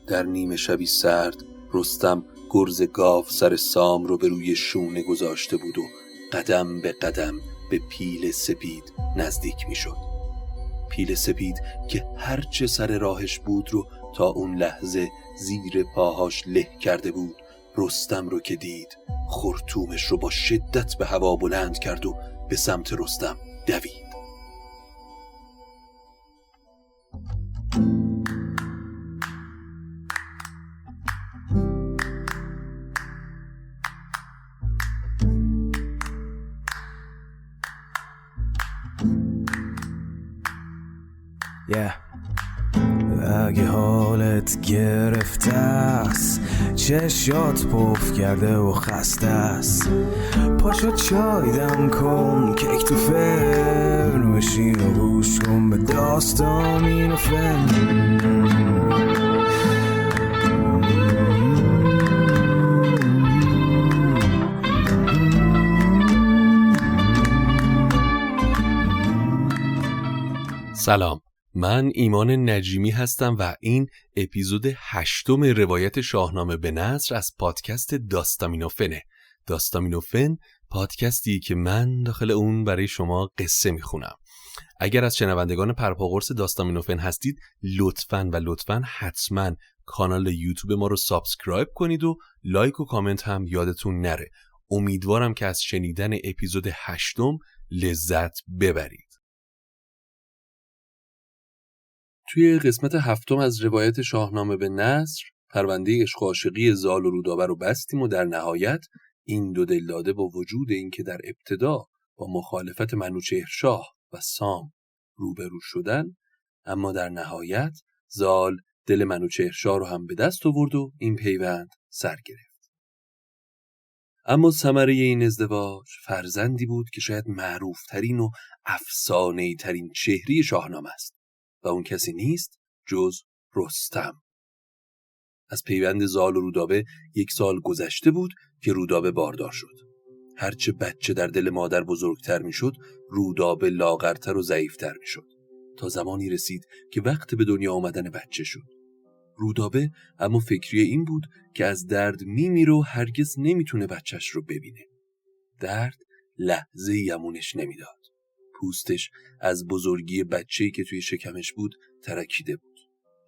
در نیمه شبی سرد رستم گرز گاو سر سام رو به روی شونه گذاشته بود و قدم به قدم به پیل سپید نزدیک می شد. پیل سپید که هرچه سر راهش بود رو تا اون لحظه زیر پاهاش له کرده بود، رستم رو که دید خرطومش رو با شدت به هوا بلند کرد و به سمت رستم دوید. اگه حالت گرفته است، چشات پف کرده و خسته است، پاشو چای دم کن، کیک تو فرن بشین و گوش کن به داستان و فن. سلام، من ایمان نجیمی هستم و این اپیزود 8 روایت شاهنامه به نثر از پادکست داستامینوفنه. داستامینوفن پادکستی که من داخل اون برای شما قصه میخونم. اگر از شنوندگان پرپاقرص داستامینوفن هستید لطفاً حتما کانال یوتیوب ما رو سابسکرایب کنید و لایک و کامنت هم یادتون نره. امیدوارم که از شنیدن اپیزود 8 لذت ببرید. توی قسمت 7 از روایت شاهنامه به نثر پرونده عشق و عاشقی زال و رودابه رو بستیم و در نهایت این دو دلداده با وجود اینکه در ابتدا با مخالفت منوچهرشاه و سام روبرو شدن، اما در نهایت زال دل منوچهرشاه رو هم به دست آورد و این پیوند سر گرفت. اما ثمره این ازدواج فرزندی بود که شاید معروفترین و افسانه‌ای ترین چهره شاهنامه است و اون کسی نیست جز رستم. از پیوند زال و رودابه 1 سال گذشته بود که رودابه باردار شد. هرچه بچه در دل مادر بزرگتر می شد، رودابه لاغرتر و ضعیفتر می شد تا زمانی رسید که وقت به دنیا آمدن بچه شد. رودابه اما فکری این بود که از درد میمیره و هرگز نمیتونه بچهش رو ببینه. درد لحظه یمونش نمیداد. پوستش از بزرگی بچه‌ای که توی شکمش بود ترکیده بود.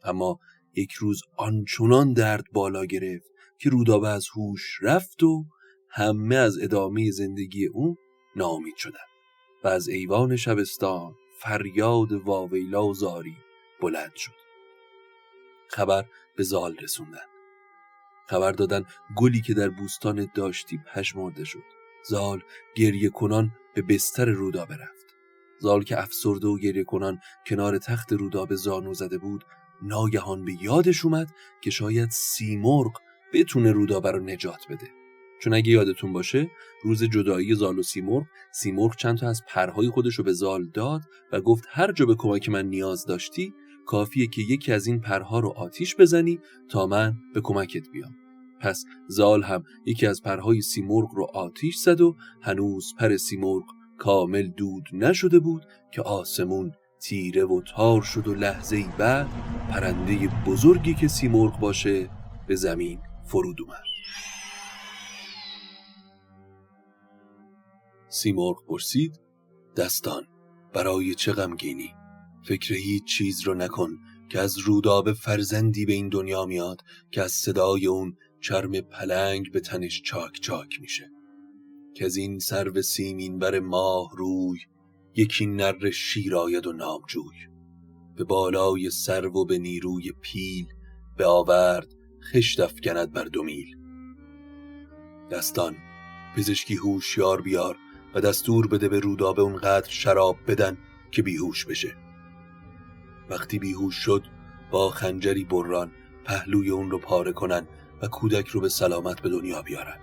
اما یک روز آنچنان درد بالا گرفت که رودابه از هوش رفت و همه از ادامه زندگی اون ناامید شدند و از ایوان شبستان فریاد واویلا و زاری بلند شد. خبر به زال رسوندن. خبر دادن گلی که در بوستان داشتی پژمرده شد. زال گریه کنان به بستر رودابه رفت. زال که افسرده و گریه کنان کنار تخت رودابه زانو زده بود، ناگهان به یادش اومد که شاید سیمرغ بتونه رودابه رو نجات بده. چون اگه یادتون باشه روز جدایی زال و سیمرغ چند تا از پرهای خودش رو به زال داد و گفت هر جا به کمک من نیاز داشتی کافیه که یکی از این پرها رو آتیش بزنی تا من به کمکت بیام. پس زال هم یکی از پرهای سیمرغ رو آتیش زد و هنوز پر سیمرغ کامل دود نشده بود که آسمون تیره و تار شد و لحظه‌ای بعد پرنده بزرگی که سیمرغ باشه به زمین فرود اومد. سیمرغ پرسید: دستان، برای چه غمگینی؟ فکر هیچ چیز رو نکن که از رودابه فرزندی به این دنیا میاد که از صدای اون چرم پلنگ به تنش چاک چاک میشه، که از این سرو سیمین بر ماه روی یکی نر شیر آید و نامجوی، به بالای سرو و به نیروی پیل به آورد خشت افکند بر 2 میل. دستان، پزشکی هوشیار بیار و دستور بده به رودابه اونقدر شراب بدن که بیهوش بشه. وقتی بیهوش شد با خنجری بران پهلوی اون رو پاره کنن و کودک رو به سلامت به دنیا بیارن.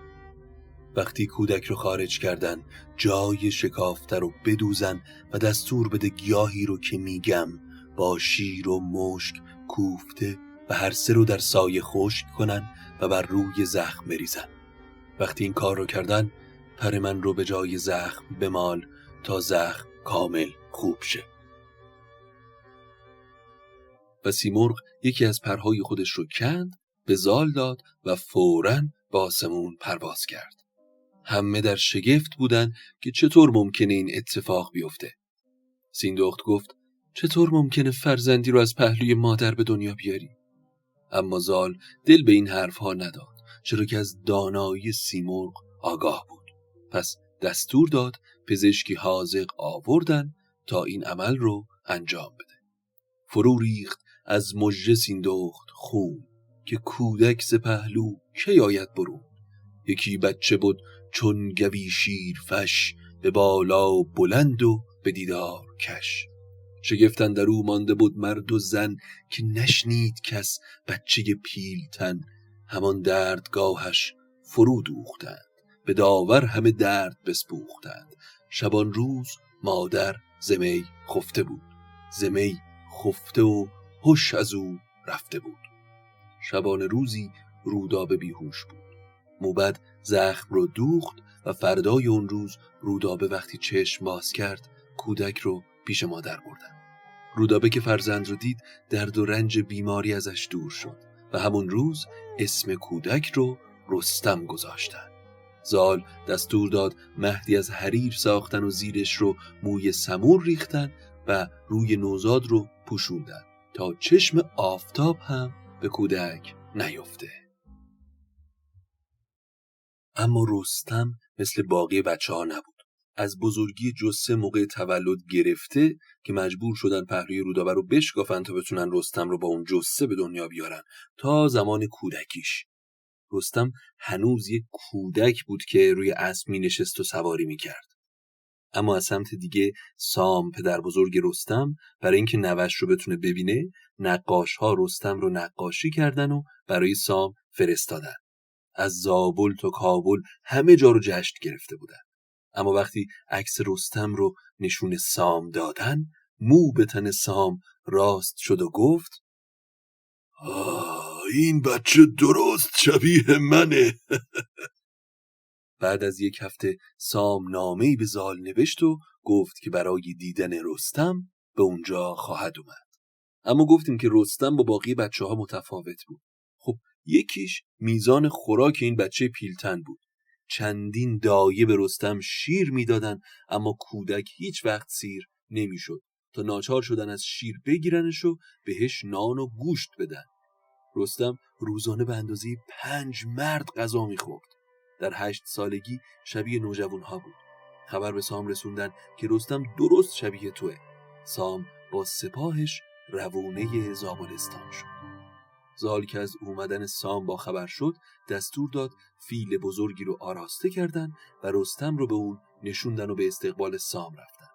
وقتی کودک رو خارج کردن جای شکافته رو بدوزن و دستور بده گیاهی رو که میگم با شیر و مشک کوفته و هر 3 رو در سایه خشک کنن و بر روی زخم بریزن. وقتی این کار رو کردن پر من رو به جای زخم بمال تا زخم کامل خوب شه. و سیمرغ یکی از پرهای خودش رو کند، به زال داد و فوراً به آسمون پرواز کرد. همه در شگفت بودن که چطور ممکنه این اتفاق بیفته. سیندخت گفت چطور ممکنه فرزندی رو از پهلوی مادر به دنیا بیاری؟ اما زال دل به این حرفها نداد، چرا که از دانایی سیمرغ آگاه بود. پس دستور داد پزشکی حاذق آوردن تا این عمل رو انجام بده. فرو ریخت از مژه سیندخت خون، که کودک ز پهلو کی آید برون. یکی بچه بود چون گوی شیر فش، به بالا بلند و به دیدار کش. شگفت اندرو مانده بود مرد و زن، که نشنید کس بچه پیلتن. همان دردگاهش فرو دوختند، به داور همه درد بسپوختند. شبان روز مادر ز می خفته بود، ز می خفته و هوش از او رفته بود. شبان روزی رودابه بیهوش بود. موبد زخم رو دوخت و فردای اون روز رودابه وقتی چشم باز کرد کودک رو پیش مادر بردن. رودابه که فرزند رو دید درد و رنج بیماری ازش دور شد و همون روز اسم کودک رو رستم گذاشتن. زال دستور داد مهدی از حریر ساختن و زیرش رو موی سمور ریختن و روی نوزاد رو پوشوندن تا چشم آفتاب هم به کودک نیفته. اما رستم مثل باقی بچه ها نبود. از بزرگی جثه موقع تولد گرفته که مجبور شدن پهلوی رودابه رو بشکافن تا بتونن رستم رو با اون جثه به دنیا بیارن تا زمان کودکیش. رستم هنوز یک کودک بود که روی اسب می نشست و سواری می کرد. اما از سمت دیگه سام پدر بزرگ رستم برای اینکه نوش رو بتونه ببینه نقاش ها رستم رو نقاشی کردن و برای سام فرستادن. از زابل تا کابل همه جا رو جشن گرفته بودن. اما وقتی عکس رستم رو نشون سام دادن مو به تن سام راست شد و گفت این بچه درست شبیه منه. بعد از یک هفته سام نامه‌ای به زال نوشت و گفت که برای دیدن رستم به اونجا خواهد اومد. اما گفتیم که رستم با باقی بچه ها متفاوت بود. خب یکیش میزان خوراک این بچه پیلتن بود. چندین دایه به رستم شیر میدادن اما کودک هیچ وقت سیر نمیشد تا ناچار شدن از شیر بگیرنش و بهش نان و گوشت بدن. رستم روزانه به اندازه 5 مرد غذا میخورد. در 8 سالگی شبیه نوجوانها بود. خبر به سام رسوندن که رستم درست شبیه توه. سام با سپاهش روونه زابلستان شد. زال که از اومدن سام با خبر شد دستور داد فیل بزرگی رو آراسته کردن و رستم رو به اون نشوندن و به استقبال سام رفتن.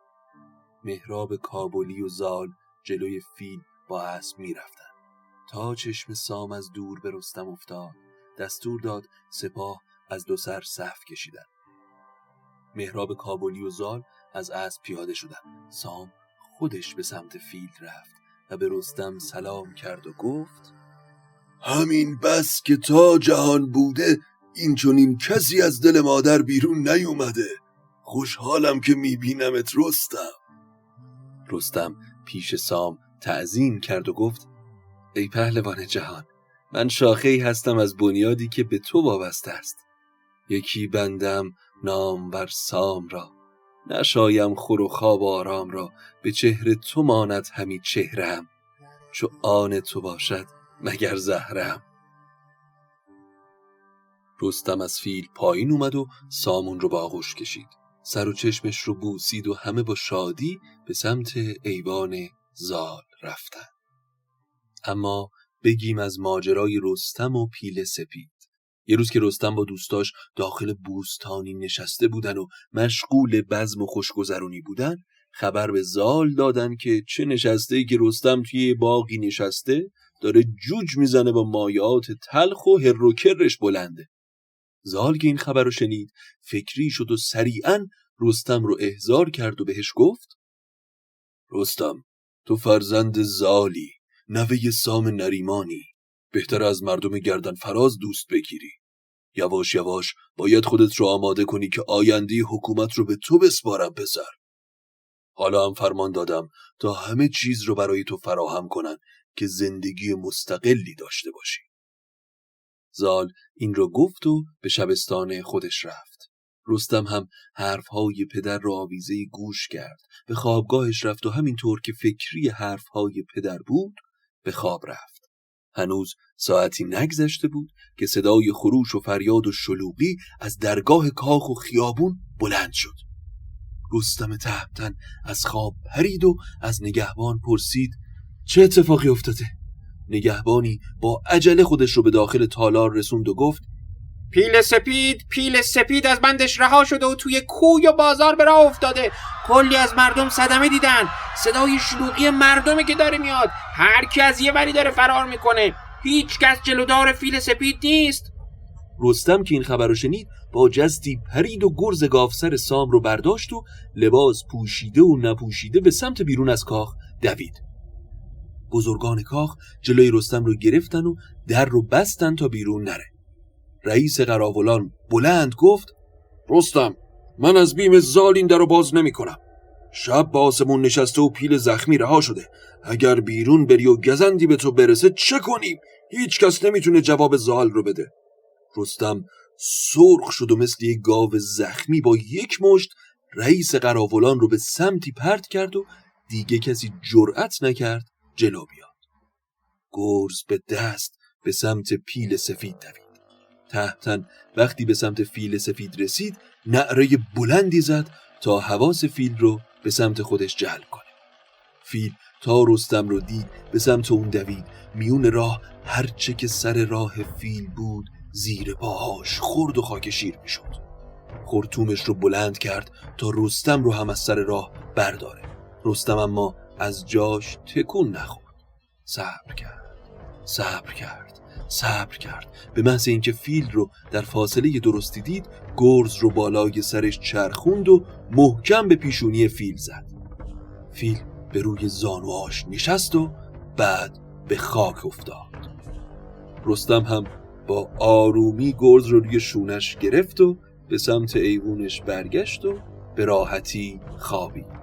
مهراب کابلی و زال جلوی فیل با اسب می رفتن. تا چشم سام از دور به رستم افتاد دستور داد سپاه از 2 سر صف کشیدن. مهراب کابلی و زال از اسب پیاده شدن. سام خودش به سمت فیل رفت و به رستم سلام کرد و گفت همین بس که تا جهان بوده این چنین کسی از دل مادر بیرون نیومده. خوشحالم که میبینمت رستم. رستم پیش سام تعظیم کرد و گفت ای پهلوان جهان، من شاخه‌ای هستم از بنیادی که به تو وابسته است. یکی بندم نامور سام را، نشایم خور و خواب آرام را. به چهره تو ماند همی چهره‌ام، چو آن تو باشد مگر زهره‌ام. رستم از فیل پایین اومد و سامون رو با آغوش کشید. سر و چشمش رو بوسید و همه با شادی به سمت ایوان زال رفتن. اما بگیم از ماجرای رستم و پیل سپید. یه روز که رستم با دوستاش داخل بوستانی نشسته بودن و مشغول بزم و خوشگذرونی بودن، خبر به زال دادن که چه نشسته‌ای که رستم توی باغی نشسته داره جوج میزنه با مایات تلخ و هر و کرش بلنده. زال که این خبر رو شنید فکری شد و سریعاً رستم رو احضار کرد و بهش گفت رستم، تو فرزند زالی، نوه سام نریمانی، بهتر از مردم گردن فراز دوست بگیری. یواش یواش باید خودت رو آماده کنی که آینده حکومت رو به تو بسپارم پسر. حالا هم فرمان دادم تا همه چیز رو برای تو فراهم کنن که زندگی مستقلی داشته باشی. زال این را گفت و به شبستان خودش رفت. رستم هم حرفهای پدر را آویزه گوش کرد، به خوابگاهش رفت و همینطور که فکری حرفهای پدر بود به خواب رفت. هنوز ساعتی نگذشته بود که صدای خروش و فریاد و شلوغی از درگاه کاخ و خیابون بلند شد. رستم تهمتن از خواب پرید و از نگهبان پرسید چه اتفاقی افتاده؟ نگهبانی با عجله خودش رو به داخل تالار رسوند و گفت پیل سپید از بندش رها شده و توی کوی و بازار به راه افتاده. کلی از مردم صدمه دیدن. صدای شلوغی مردمه که داره میاد. هر کی از یه وری داره فرار میکنه. هیچ کس جلودار پیل سپید نیست. رستم که این خبر رو شنید با جستی پرید و گرز گاوسر سام رو برداشت و لباس پوشیده و نپوشیده به سمت بیرون از کاخ دوید. بزرگان کاخ جلوی رستم رو گرفتن و در رو بستن تا بیرون نره. رئیس قراولان بلند گفت رستم، من از بیم زال این در رو باز نمی کنم. شب با آسمون نشسته و پیل زخمی رها شده. اگر بیرون بری و گزندی به تو برسه چه کنیم؟ هیچ کس نمیتونه جواب زال رو بده. رستم سرخ شد و مثل یک گاو زخمی با یک مشت رئیس قراولان رو به سمتی پرت کرد و دیگه کسی جرأت نکرد جلو بیاد. گرز به دست به سمت پیل سفید دوید. تهمتن وقتی به سمت فیل سفید رسید نعره بلندی زد تا حواس فیل رو به سمت خودش جلب کنه. فیل تا رستم رو دید به سمت اون دوید. میون راه هرچه که سر راه فیل بود زیر پاهاش خرد و خاک شیر میشد. خرطومش رو بلند کرد تا رستم رو هم از سر راه برداره. رستم اما از جاش تکون نخورد. صبر کرد. به محض اینکه فیل رو در فاصله درستی دید گرز رو بالای سرش چرخوند و محکم به پیشونی فیل زد. فیل به روی زانوهاش نشست و بعد به خاک افتاد. رستم هم با آرومی گرز رو روی شونش گرفت و به سمت ایوونش برگشت و به راحتی خوابید.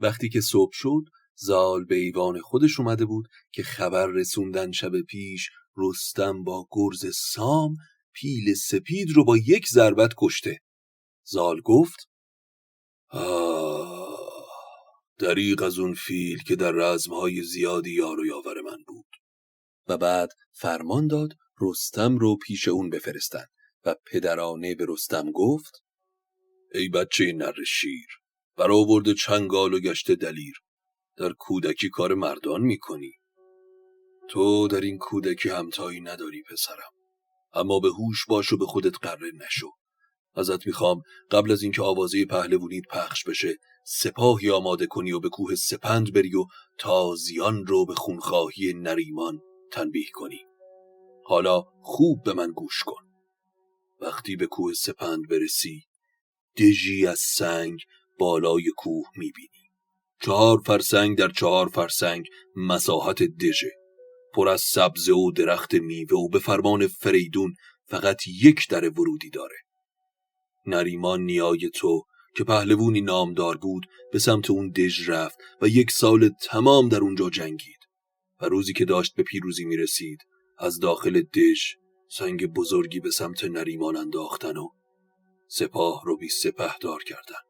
وقتی که صبح شد زال به ایوان خودش اومده بود که خبر رسوندن شب پیش رستم با گرز سام پیل سپید رو با یک ضربت کشته. زال گفت دریغ از اون فیل که در رزمهای زیادی یار و یاور من بود. و بعد فرمان داد رستم رو پیش اون بفرستن و پدرانه به رستم گفت ای بچه نره شیر، برآورده چنگال و گشته دلیر، در کودکی کار مردان میکنی. تو در این کودکی همتایی نداری پسرم، اما به هوش باش و به خودت غره نشو. ازت میخوام قبل از اینکه آوازه پهلوانیت پخش بشه سپاهی آماده کنی و به کوه سپند بری و تازیان رو به خونخواهی نریمان تنبیه کنی. حالا خوب به من گوش کن. وقتی به کوه سپند برسی دژی از سنگ بالای کوه میبینی. 4 فرسنگ در 4 فرسنگ مساحت دژه، پر از سبزه و درخت میوه و به فرمان فریدون فقط یک در ورودی داره. نریمان نیای تو که پهلوانی نامدار بود به سمت اون دژ رفت و 1 سال تمام در اونجا جنگید و روزی که داشت به پیروزی میرسید از داخل دژ سنگ بزرگی به سمت نریمان انداختن و سپاه رو بی سپهدار کردن.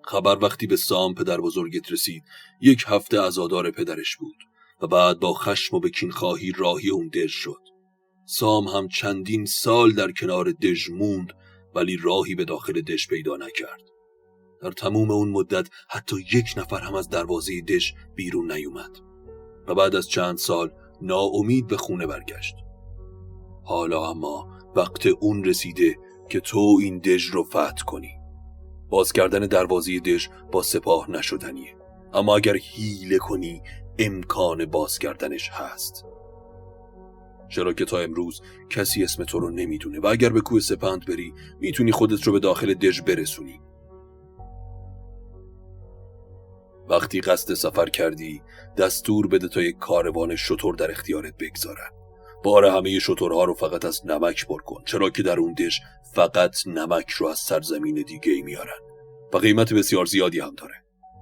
خبر وقتی به سام پدر بزرگت رسید 1 هفته عزادار پدرش بود و بعد با خشم و به کینخواهی راهی اون دژ شد. سام هم چندین سال در کنار دژ موند ولی راهی به داخل دژ پیدا نکرد. در تموم اون مدت حتی 1 نفر هم از دروازه دژ بیرون نیومد و بعد از چند سال ناامید به خونه برگشت. حالا اما وقت اون رسیده که تو این دژ رو فتح کنی. باز کردن دروازه دژ با سپاه نشدنیه، اما اگر حیله کنی امکان باز کردنش هست. چرا که تا امروز کسی اسم تو رو نمیدونه و اگر به کوه سپند بری میتونی خودت رو به داخل دژ برسونی. وقتی قصد سفر کردی دستور بده تا یک کاروان شتر در اختیارت بگذارن. بار همه شترها رو فقط از نمک پر کن، چرا که در اون دژ فقط نمک رو از سرزمین دیگه میارن و قیمت بسیار زیادی هم داره.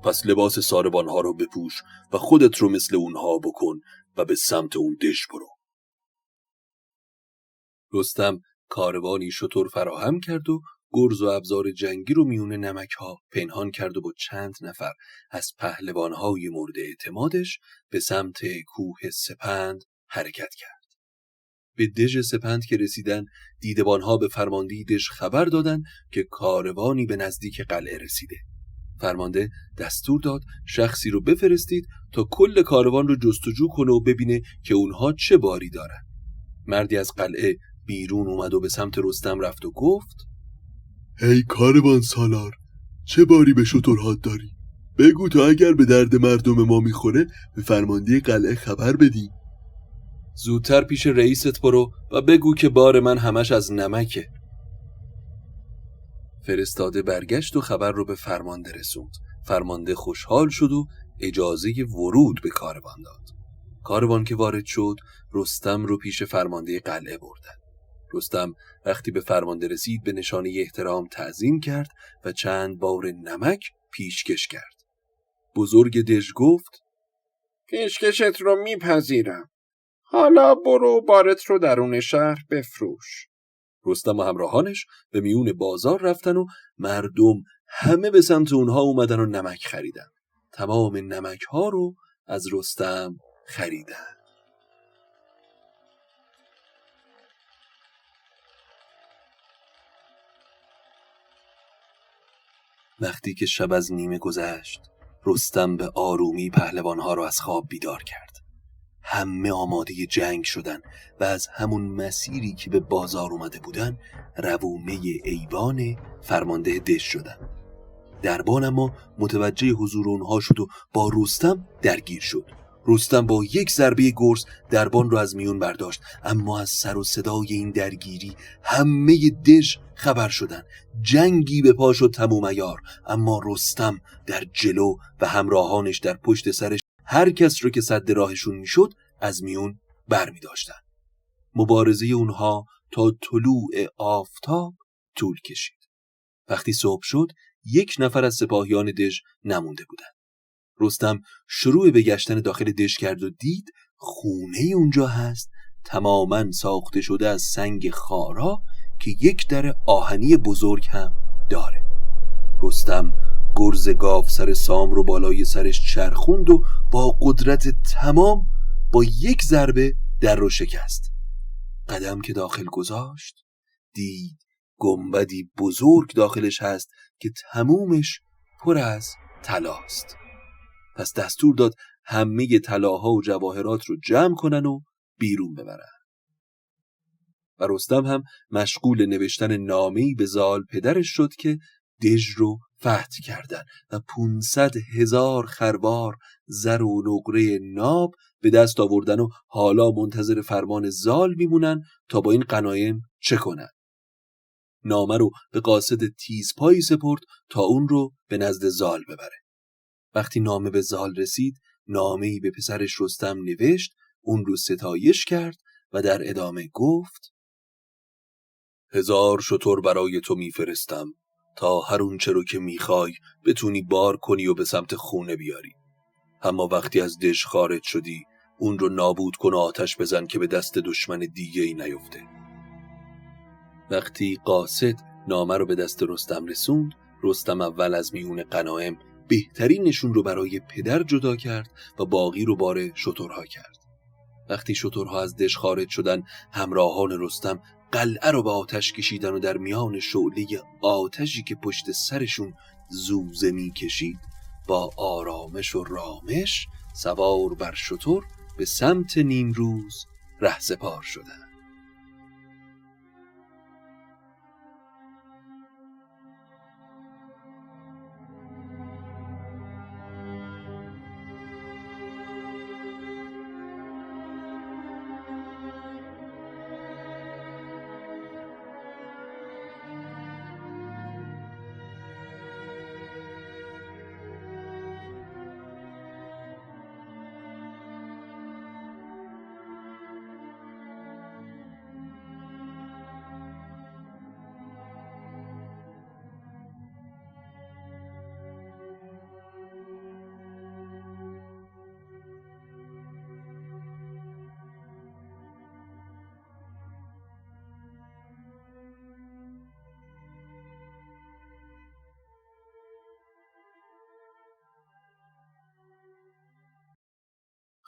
پس لباس ساربانها رو بپوش و خودت رو مثل اونها بکن و به سمت اون دژ برو. رستم کاروانی شتر فراهم کرد و گرز و ابزار جنگی رو میون نمک‌ها پنهان کرد و با چند نفر از پهلوان‌های مورد اعتمادش به سمت کوه سپند حرکت کرد. به دژ سپند که رسیدن دیدبان‌ها به فرمانده دژ خبر دادن که کاروانی به نزدیک قلعه رسیده. فرمانده دستور داد شخصی رو بفرستید تا کل کاروان رو جستجو کنه و ببینه که اونها چه باری دارن. مردی از قلعه بیرون اومد و به سمت رستم رفت و گفت: هی کاروان سالار، چه باری به شترهات داری؟ بگو تا اگر به درد مردم ما میخوره به فرمانده قلعه خبر بدی. زودتر پیش رئیست برو و بگو که بار من همش از نمکه. فرستاده برگشت و خبر رو به فرمانده رسوند. فرمانده خوشحال شد و اجازه ورود به کاروان داد. کاروان که وارد شد رستم رو پیش فرمانده قلعه بردن. رستم وقتی به فرمانده رسید به نشانه احترام تعظیم کرد و چند بار نمک پیشکش کرد. بزرگ دژ گفت: پیشکشت رو میپذیرم. حالا برو بارت رو درون شهر بفروش. رستم و همراهانش به میون بازار رفتن و مردم همه به سمت اونها اومدن و نمک خریدن. تمام نمک ها رو از رستم خریدن. وقتی که شب از نیمه گذشت رستم به آرومی پهلوانها رو از خواب بیدار کرد. همه آماده جنگ شدن و از همون مسیری که به بازار اومده بودن روونه ایوان فرمانده دژ شدن. دربان اما متوجه حضور اونها شد و با رستم درگیر شد. رستم با یک ضربه گرز دربان رو از میون برداشت، اما از سر و صدای این درگیری همه دژ خبر شدن. جنگی به پا شد تموم عیار، اما رستم در جلو و همراهانش در پشت سرش هر کس رو که سد راهشون میشد از میون بر می داشتن. مبارزه اونها تا طلوع آفتاب طول کشید. وقتی صبح شد یک نفر از سپاهیان دژ نمونده بودن. رستم شروع به گشتن داخل دژ کرد و دید خونه اونجا هست تماماً ساخته شده از سنگ خارا که یک در آهنی بزرگ هم داره. رستم گرز گاو سر سام رو بالای سرش چرخوند و با قدرت تمام با یک ضربه در رو شکست. قدم که داخل گذاشت دید گنبدی بزرگ داخلش هست که تمومش پر از طلاست. پس دستور داد همه طلاها و جواهرات رو جمع کنن و بیرون ببرن. و رستم هم مشغول نوشتن نامه‌ای به زال پدرش شد که دژ رو فتح کردن و 500,000 خروار زر و نقره ناب به دست آوردن و حالا منتظر فرمان زال میمونن تا با این غنایم چه کنن. نامه رو به قاصد تیزپایی سپرد تا اون رو به نزد زال ببره. وقتی نامه به زال رسید نامه‌ای به پسرش رستم نوشت، اون رو ستایش کرد و در ادامه گفت: 1000 شتر برای تو میفرستم تا هر اون چه رو که میخوای بتونی بار کنی و به سمت خونه بیاری. اما وقتی از دژ خارج شدی اون رو نابود کن و آتش بزن که به دست دشمن دیگه ای نیفته. وقتی قاصد نامه رو به دست رستم رسوند، رستم اول از میون غنایم بهترینشون رو برای پدر جدا کرد و باقی رو بار شترها کرد. وقتی شترها از دژ خارج شدن همراهان رستم قلعه رو به آتش کشیدن و در میان شعله آتشی که پشت سرشون زوزه می کشید با آرامش و رامش سوار بر شتر به سمت نیمروز رهسپار شدند.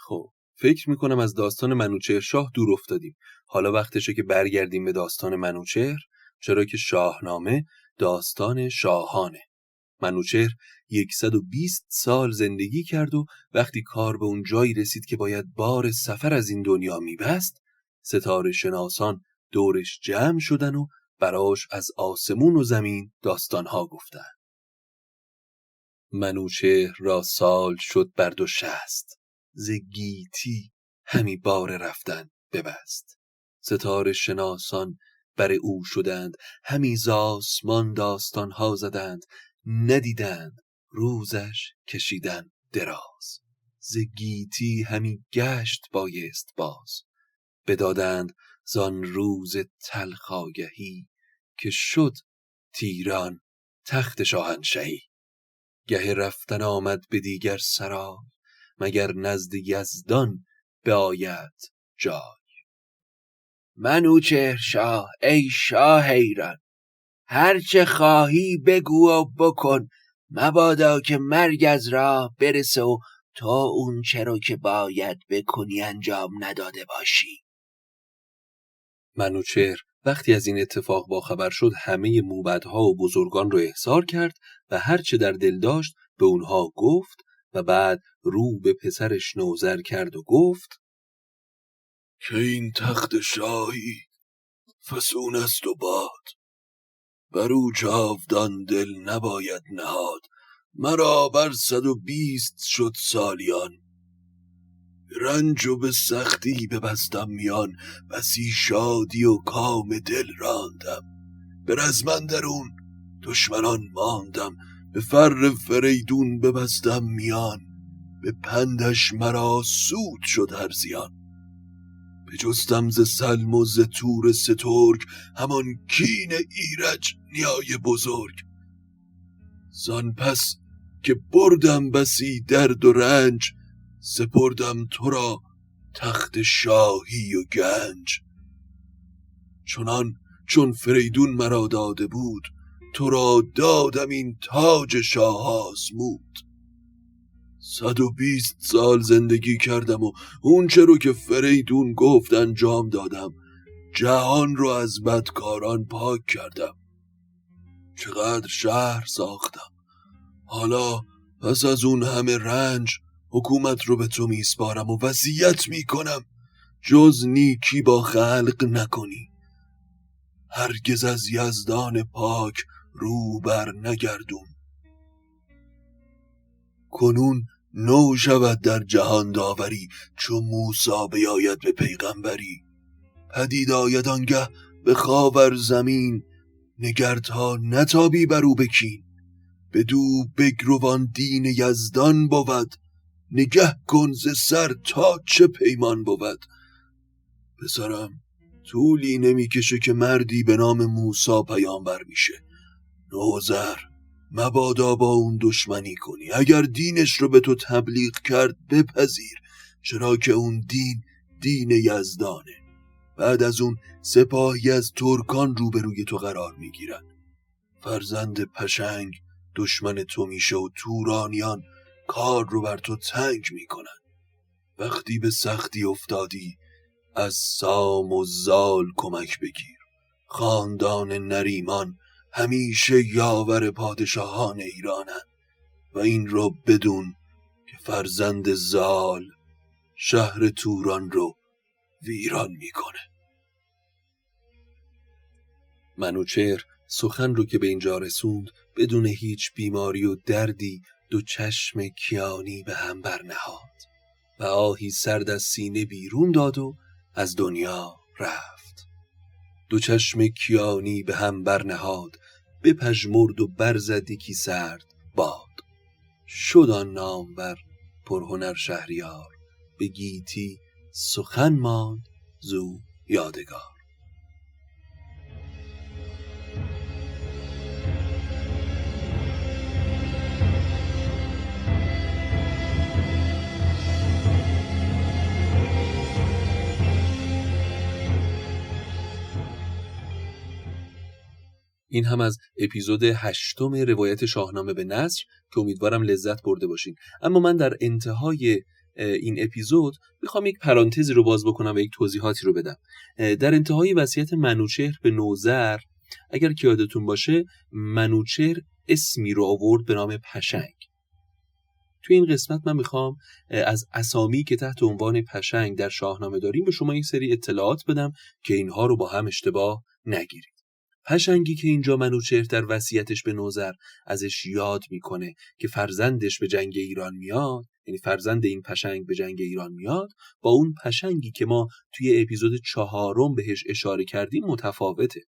خب فکر میکنم از داستان منوچهر شاه دور افتادیم. حالا وقتشه که برگردیم به داستان منوچهر، چرا که شاهنامه داستان شاهانه. منوچهر 120 سال زندگی کرد و وقتی کار به اون جایی رسید که باید بار سفر از این دنیا میبست، ستاره شناسان دورش جمع شدن و براش از آسمون و زمین داستانها گفتن. منوچهر را سال شد بر 260، ز گیتی همی بار رفتن ببست. ستاره شناسان بر او شدند، همی ز آسمان داستانها زدند. ندیدند روزش کشیدن دراز، ز گیتی همی گشت بایست باز. بدادند زان روز تلخ آگهی، که شد تیران تخت شاهنشهی. گه رفتن آمد به دیگر سرای، مگر نزد یزدان بیاید جای. منوچهر شاه ای شاه ایران، هر چه خواهی بگو و بکن. مبادا که مرگ از راه برسه و تا اون چرا که باید بکنی انجام نداده باشی. منوچهر وقتی از این اتفاق باخبر شد، همه موبدها و بزرگان رو احضار کرد و هر چه در دل داشت به اونها گفت و بعد رو به پسرش نوذر کرد و گفت که این تخت شاهی فسون است و باد، بر او جاودان دل نباید نهاد. مرا بر 120 شد سالیان، رنج و به سختی ببستم میان. بسی شادی و کام دل راندم، به رزم اندرون دشمنان ماندم. به فر فریدون ببستم میان، به پندش مرا سود شد هر زیان. بجستم ز سلم و ز تور سترگ، همان کین ایرج نیای بزرگ. زان پس که بردم بسی درد و رنج، سپردم تو را تخت شاهی و گنج. چون فریدون مرا داده بود، تو را دادم این تاج شاه آزمود. 120 سال زندگی کردم و اون چه رو که فریدون گفت انجام دادم. جهان رو از بدکاران پاک کردم، چقدر شهر ساختم. حالا پس از اون همه رنج حکومت رو به تو میسپارم و وصیت میکنم جز نیکی با خلق نکنی. هرگز از یزدان پاک رو بر نگردون. کنون نو شود در جهان داوری، چو موسی بیاید به پیغمبری. پدید آید آنگه به خاور زمین، نگرتا نتابی بر او بکین. بدو بگروان دین یزدان بود، نگه کن ز سر تا چه پیمان بود. پسرم طولی نمیکشه که مردی به نام موسی پیامبر میشه. نوذر مبادا با اون دشمنی کنی. اگر دینش رو به تو تبلیغ کرد بپذیر، چرا که اون دین یزدانه. بعد از اون سپاهی از ترکان روبروی تو قرار میگیرن. فرزند پشنگ دشمن تو میشه و تورانیان کار رو بر تو تنگ میکنن. وقتی به سختی افتادی از سام و زال کمک بگیر. خاندان نریمان همیشه یاور پادشاهان ایرانن و این رو بدون که فرزند زال شهر توران رو ویران میکنه. منوچهر سخن رو که به اینجا رسوند بدون هیچ بیماری و دردی دو چشم کیانی به هم برنهاد و آهی سرد از سینه بیرون داد و از دنیا رفت. دو چشم کیانی به هم برنهاد، بپژمرد و برزد یکی سرد باد. شد آن نامور پرهنر شهریار، به گیتی سخن ماند زو یادگار. این هم از اپیزود 8 روایت شاهنامه به نثر که امیدوارم لذت برده باشین. اما من در انتهای این اپیزود میخوام یک پرانتزی رو باز بکنم و یک توضیحاتی رو بدم. در انتهای وصیت منوچهر به نوذر، اگر که یادتون باشه، منوچهر اسمی رو آورد به نام پشنگ. توی این قسمت من میخوام از اسامی که تحت عنوان پشنگ در شاهنامه داریم به شما یک سری اطلاعات بدم که اینها رو با هم اشتباه نگیرید. پشنگی که اینجا منوچهر در وصیتش به نوذر ازش یاد میکنه که فرزندش به جنگ ایران میاد، یعنی فرزند این پشنگ به جنگ ایران میاد، با اون پشنگی که ما توی اپیزود 4 بهش اشاره کردیم متفاوته.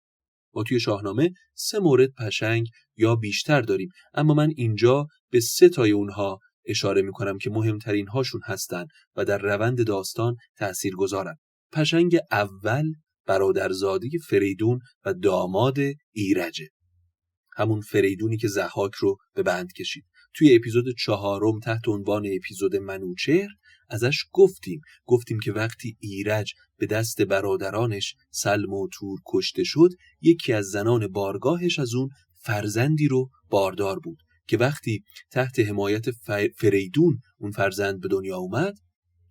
ما توی شاهنامه 3 مورد پشنگ یا بیشتر داریم، اما من اینجا به 3 تای اونها اشاره میکنم که مهمترین هاشون هستن و در روند داستان تأثیر گذارن. پشنگ اول برادرزاده فریدون و داماد ایرجه، همون فریدونی که ضحاک رو به بند کشید. توی اپیزود 4 تحت عنوان اپیزود منوچهر ازش گفتیم که وقتی ایرج به دست برادرانش سلم و تور کشته شد، یکی از زنان بارگاهش از اون فرزندی رو باردار بود که وقتی تحت حمایت فریدون اون فرزند به دنیا اومد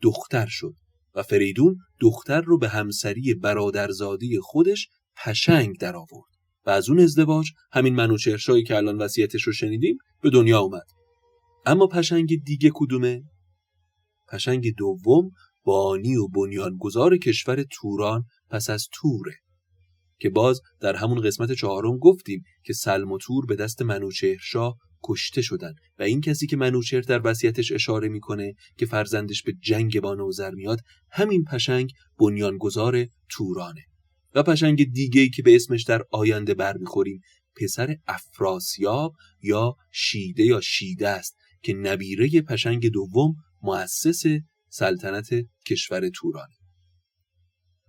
دختر شد و فریدون دختر رو به همسری برادرزادی خودش پشنگ در آورد و از اون ازدواج همین منوچهرشاهی که الان وصیتش رو شنیدیم به دنیا اومد. اما پشنگ دیگه کدومه؟ پشنگ دوم بانی و بنیانگذار کشور توران پس از توره که باز در همون قسمت 4 گفتیم که سلم و تور به دست منوچهرشاه کشته شدن و این کسی که منوچهر در وصیتش اشاره میکنه که فرزندش به جنگ با نوذر میاد، همین پشنگ بنیانگذار تورانه. و پشنگ دیگه‌ای که به اسمش در آینده برمیخوریم پسر افراسیاب یا شیده است که نبیره پشنگ دوم مؤسس سلطنت کشور تورانه.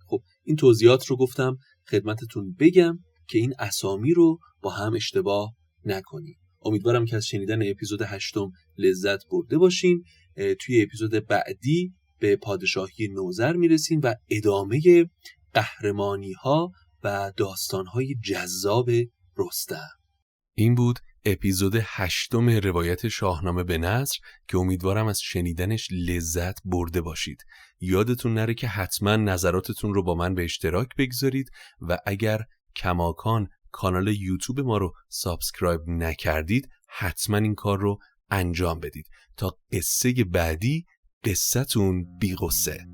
خب این توضیحات رو گفتم خدمتتون بگم که این اسامی رو با هم اشتباه نکنید. امیدوارم که از شنیدن اپیزود 8 لذت برده باشین. توی اپیزود بعدی به پادشاهی نوذر میرسیم و ادامه قهرمانی ها و داستان های جذاب رستم. این بود اپیزود 8 روایت شاهنامه به نثر که امیدوارم از شنیدنش لذت برده باشید. یادتون نره که حتما نظراتتون رو با من به اشتراک بگذارید و اگر کماکان کانال یوتیوب ما رو سابسکرایب نکردید حتما این کار رو انجام بدید تا قصه بعدی قصتون بی غصه.